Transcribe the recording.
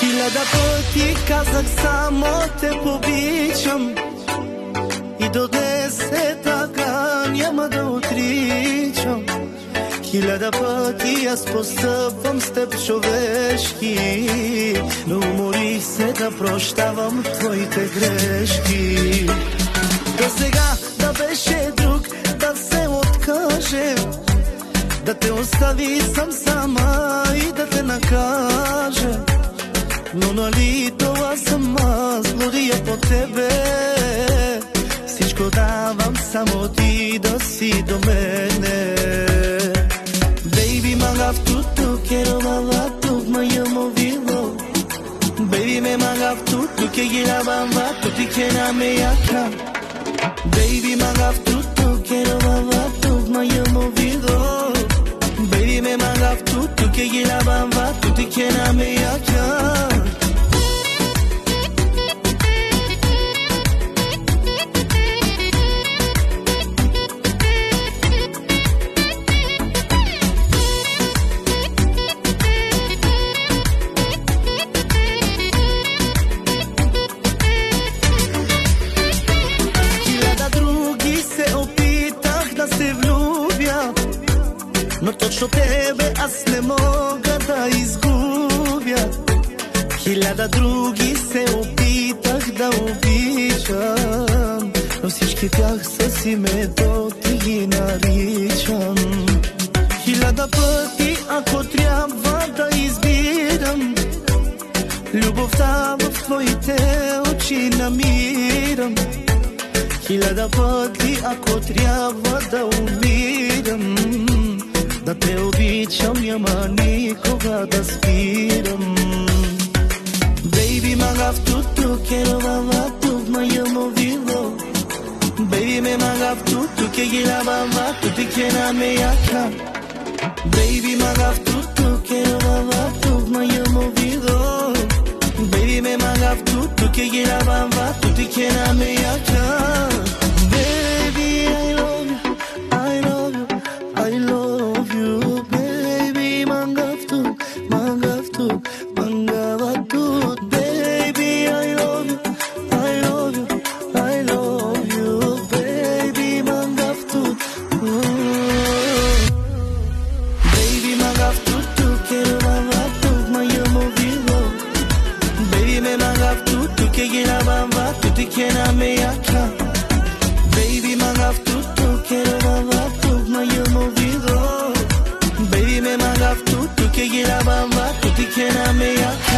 Hiljada poti kazak samo te povićam I do 10 няма да отричам Хиляда пъти аз постъпвам с теб човешки Но уморих се да прощавам твоите грешки До сега да беше друг да се откаже Да те остави сам сама и да те накаже Но нали това съм аз, злодия по тебе Всичко давам, само ти да си до мене Baby, magaftutu, quiero bailar maya movido Baby, me magaftutu, que gira bamba, tu te quiera me acá Baby, magaftutu, quiero bailar maya movido Baby, me magaftutu, que gira bamba, tu te quiera me acá Но точно тебе аз не мога да изгубя Хиляда други се опитах да обичам Но всички тях с името ти ги наричам Хиляда пъти, ако трябва да избирам Любовта в твоите очи намирам Хиляда пъти, ако трябва да умирам Да те обичам, няма никога да спирам Baby, magaftutu, quiero bailar maya movido Baby, me magaftutu, que gira bamba, tu te quiera me acá Baby, magaftutu, quiero bailar maya movido Baby, me magaftutu, que gira bamba, tu te quiera me acá Baby, I love you, I love you, I love you Baby, magaftu, magaftu, magavatu Baby, I love you, I love you, I love you Baby, magaftu Baby, magaftu, quiero bailar maya movido Baby, me magaftu, que gira bamba, tu te quiera me acá Baby, magaftutu, quiero bailar maya movido Baby, me magaftutu, que gira bamba, tu te quiera me acá